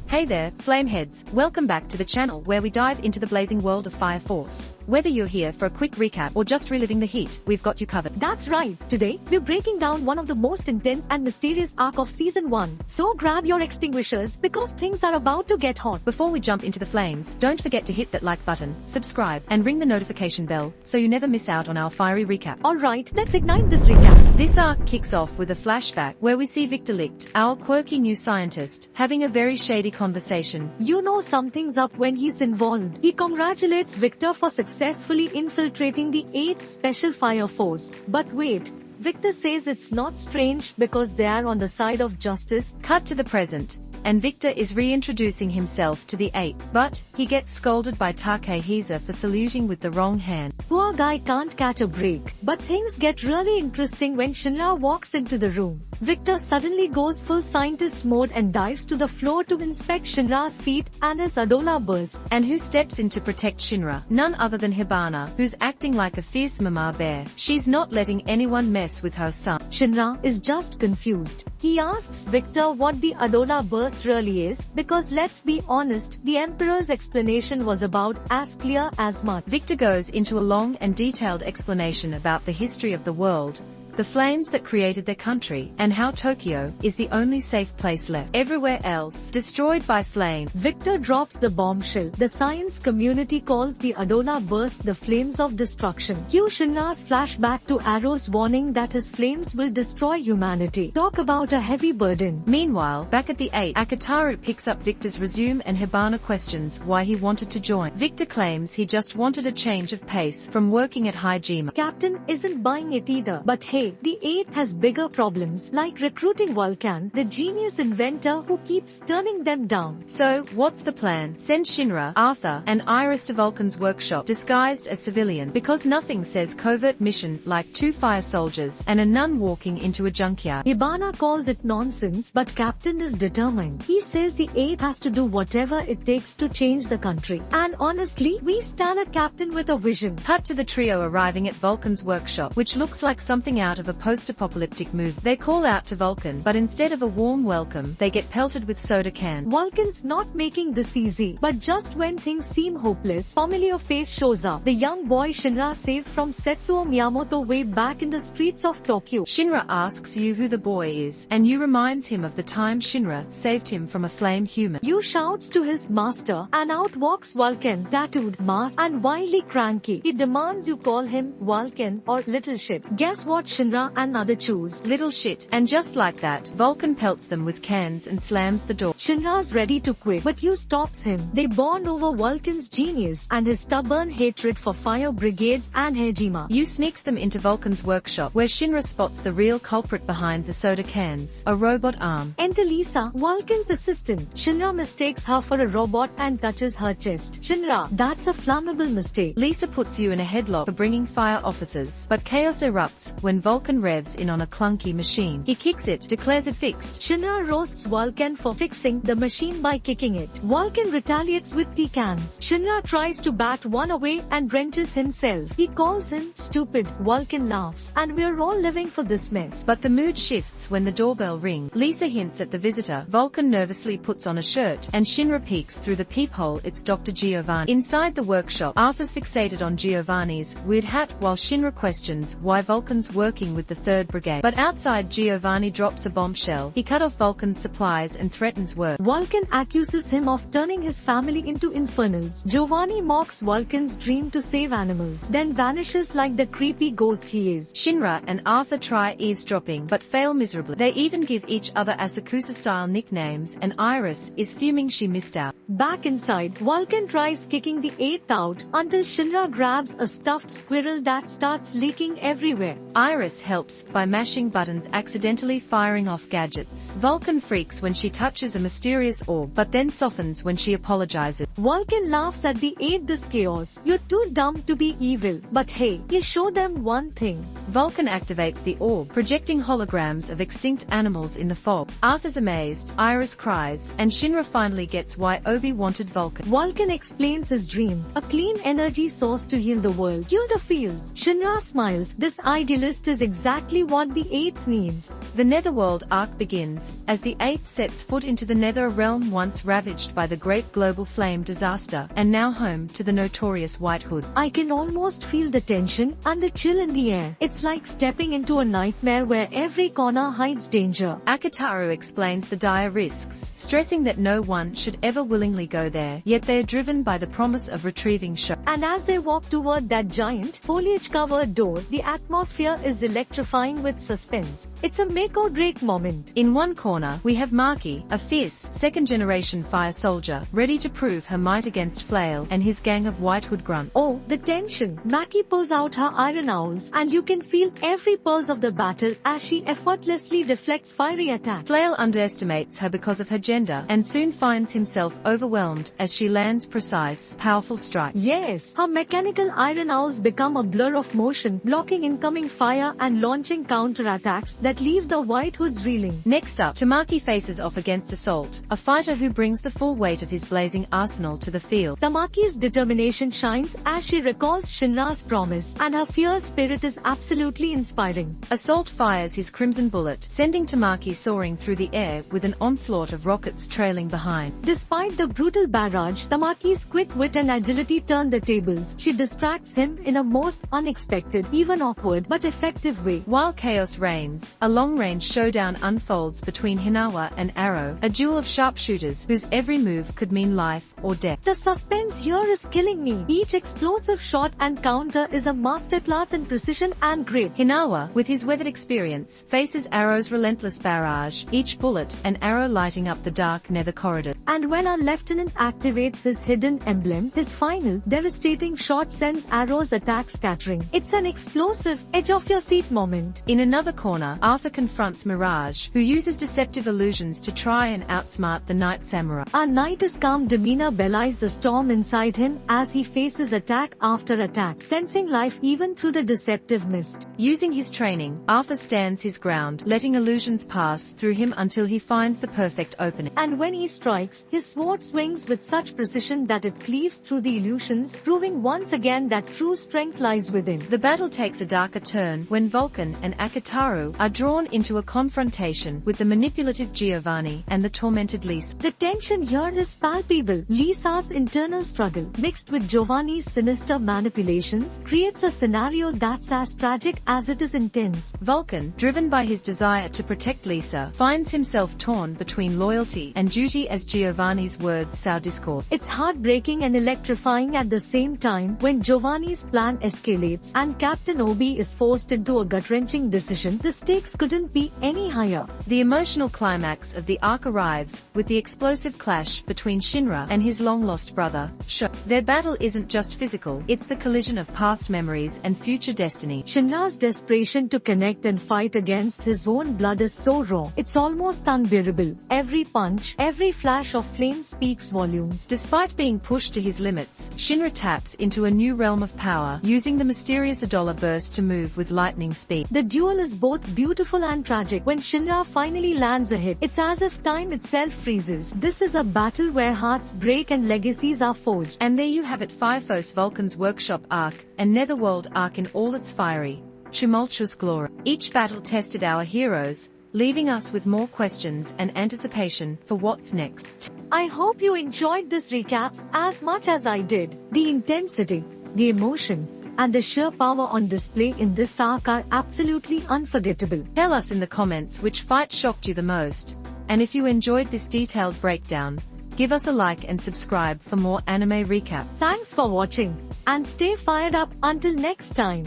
Hey there, Flameheads, welcome back to the channel where we dive into the blazing world of Fire Force. Whether you're here for a quick recap or just reliving the heat, we've got you covered. That's right, today, we're breaking down one of the most intense and mysterious arc of Season 1. So grab your extinguishers because things are about to get hot. Before we jump into the flames, don't forget to hit that like button, subscribe, and ring the notification bell so you never miss out on our fiery recap. Alright, let's ignite this recap. This arc kicks off with a flashback where we see Victor Licht, our quirky new scientist, having a very shady conversation. You know something's up when he's involved. He congratulates Victor for successfully infiltrating the 8th Special Fire Force. But wait, Victor says it's not strange because they are on the side of justice. Cut to the present, and Victor is reintroducing himself to the 8th, but he gets scolded by Takehisa for saluting with the wrong hand. Poor guy can't catch a break. But things get really interesting when Shinra walks into the room. Victor suddenly goes full scientist mode and dives to the floor to inspect Shinra's feet and his Adola burst. And who steps in to protect Shinra? None other than Hibana, who's acting like a fierce mama bear. She's not letting anyone mess with her son. Shinra is just confused. He asks Victor what the Adola burst really is, because let's be honest, the Emperor's explanation was about as clear as mud. Victor goes into a long and detailed explanation about the history of the world, the flames that created their country, and how Tokyo is the only safe place left. Everywhere else, destroyed by flame. Victor drops the bombshell. The science community calls the Adola burst the flames of destruction. Cue Shinra's flashback to Arrow's warning that his flames will destroy humanity. Talk about a heavy burden. Meanwhile, back at the 8th, Akataru picks up Victor's resume and Hibana questions why he wanted to join. Victor claims he just wanted a change of pace from working at Hijima. Captain isn't buying it either. But hey, the 8th has bigger problems, like recruiting Vulcan, the genius inventor who keeps turning them down. So, what's the plan? Send Shinra, Arthur, and Iris to Vulcan's workshop, disguised as civilian, because nothing says covert mission like 2 fire soldiers and a nun walking into a junkyard. Hibana calls it nonsense, but Captain is determined. He says the 8th has to do whatever it takes to change the country. And honestly, we stand a Captain with a vision. Cut to the trio arriving at Vulcan's workshop, which looks like something out of a post-apocalyptic movie. They call out to Vulcan, but instead of a warm welcome, they get pelted with soda cans. Vulcan's not making this easy, but just when things seem hopeless, familiar face shows up. The young boy Shinra saved from Setsuo Miyamoto way back in the streets of Tokyo. Shinra asks Yu who the boy is, and Yu reminds him of the time Shinra saved him from a flame human. Yu shouts to his master, and out walks Vulcan, tattooed, masked, and wildly cranky. He demands you call him Vulcan or Little Shit. Guess what Shinra and other choose? Little shit. And just like that, Vulcan pelts them with cans and slams the door. Shinra's ready to quit, but Yu stops him. They bond over Vulcan's genius and his stubborn hatred for fire brigades and Hijima. Yu sneaks them into Vulcan's workshop, where Shinra spots the real culprit behind the soda cans, a robot arm. Enter Lisa, Vulcan's assistant. Shinra mistakes her for a robot and touches her chest. Shinra, that's a flammable mistake. Lisa puts Yu in a headlock for bringing fire officers, but chaos erupts when Vulcan revs in on a clunky machine. He kicks it, declares it fixed. Shinra roasts Vulcan for fixing the machine by kicking it. Vulcan retaliates with tea cans. Shinra tries to bat one away and wrenches himself. He calls him stupid. Vulcan laughs, and we're all living for this mess. But the mood shifts when the doorbell rings. Lisa hints at the visitor. Vulcan nervously puts on a shirt, and Shinra peeks through the peephole. It's Dr. Giovanni. Inside the workshop, Arthur's fixated on Giovanni's weird hat while Shinra questions why Vulcan's working with the 3rd Brigade. But outside, Giovanni drops a bombshell. He cut off Vulcan's supplies and threatens work. Vulcan accuses him of turning his family into Infernals. Giovanni mocks Vulcan's dream to save animals, then vanishes like the creepy ghost he is. Shinra and Arthur try eavesdropping, but fail miserably. They even give each other Asakusa-style nicknames, and Iris is fuming she missed out. Back inside, Vulcan tries kicking the 8th out until Shinra grabs a stuffed squirrel that starts leaking everywhere. Iris helps by mashing buttons, accidentally firing off gadgets. Vulcan freaks when she touches a mysterious orb, but then softens when she apologizes. Vulcan laughs at the 8th this chaos. You're too dumb to be evil. But hey, you show them one thing. Vulcan activates the orb, projecting holograms of extinct animals in the fog. Arthur's amazed, Iris cries, and Shinra finally gets why Obi wanted Vulcan. Vulcan explains his dream, a clean energy source to heal the world, heal the fields. Shinra smiles. This idealist is is exactly what the 8th needs. The Netherworld arc begins, as the 8th sets foot into the Nether realm once ravaged by the Great Global Flame disaster, and now home to the notorious White Hood. I can almost feel the tension and the chill in the air. It's like stepping into a nightmare where every corner hides danger. Akitaru explains the dire risks, stressing that no one should ever willingly go there, yet they are driven by the promise of retrieving Sho. And as they walk toward that giant, foliage-covered door, the atmosphere is electrifying with suspense. It's a make or break moment. In one corner, we have Maki, a fierce, second-generation fire soldier, ready to prove her might against Flail and his gang of White Hood grunts. Oh, the tension. Maki pulls out her iron owls, and you can feel every pulse of the battle as she effortlessly deflects fiery attacks. Flail underestimates her because of her gender, and soon finds himself overwhelmed as she lands precise, powerful strikes. Yes, her mechanical iron owls become a blur of motion, blocking incoming fire and launching counterattacks that leave the White Hoods reeling. Next up, Tamaki faces off against Assault, a fighter who brings the full weight of his blazing arsenal to the field. Tamaki's determination shines as she recalls Shinra's promise, and her fierce spirit is absolutely inspiring. Assault fires his crimson bullet, sending Tamaki soaring through the air with an onslaught of rockets trailing behind. Despite the brutal barrage, Tamaki's quick wit and agility turn the tables. She distracts him in a most unexpected, even awkward, but effective way. While chaos reigns, a long-range showdown unfolds between Hinawa and Arrow, a duel of sharpshooters whose every move could mean life or death. The suspense here is killing me. Each explosive shot and counter is a masterclass in precision and grit. Hinawa, with his weathered experience, faces Arrow's relentless barrage, each bullet an arrow lighting up the dark nether corridor. And when our lieutenant activates his hidden emblem, his final, devastating shot sends Arrow's attack scattering. It's an explosive, edge-of-your-seat moment. In another corner, Arthur confronts Mirage, who uses deceptive illusions to try and outsmart the Night Samurai. Our knight's calm demeanor belies the storm inside him as he faces attack after attack, sensing life even through the deceptive mist. Using his training, Arthur stands his ground, letting illusions pass through him until he finds the perfect opening. And when he strikes, his sword swings with such precision that it cleaves through the illusions, proving once again that true strength lies within. The battle takes a darker turn when Vulcan and Akitaru are drawn into a confrontation with the manipulative Giovanni and the tormented Lisa. The tension here is palpable. Lisa's internal struggle, mixed with Giovanni's sinister manipulations, creates a scenario that's as tragic as it is intense. Vulcan, driven by his desire to protect Lisa, finds himself torn between loyalty and duty as Giovanni's words sow discord. It's heartbreaking and electrifying at the same time when Giovanni's plan escalates and Captain Obi is forced into a gut-wrenching decision. The stakes couldn't be any higher. The emotional climax of the arc arrives with the explosive clash between Shinra and his long-lost brother, Sho. Their battle isn't just physical, it's the collision of past memories and future destiny. Shinra's desperation to connect and fight against his own blood is so raw, it's almost unbearable. Every punch, every flash of flame speaks volumes. Despite being pushed to his limits, Shinra taps into a new realm of power, using the mysterious Adola burst to move with lightning speed. The duel is both beautiful and tragic. When Shinra finally lands a hit, it's as if time itself freezes. This is a battle where hearts break and legacies are forged. And there you have it, Firefos Vulcan's Workshop arc, and Netherworld arc in all its fiery, tumultuous glory. Each battle tested our heroes, leaving us with more questions and anticipation for what's next. I hope you enjoyed this recap as much as I did. The intensity, the emotion, and the sheer power on display in this arc are absolutely unforgettable. Tell us in the comments which fight shocked you the most. And if you enjoyed this detailed breakdown, give us a like and subscribe for more anime recap. Thanks for watching, and stay fired up until next time.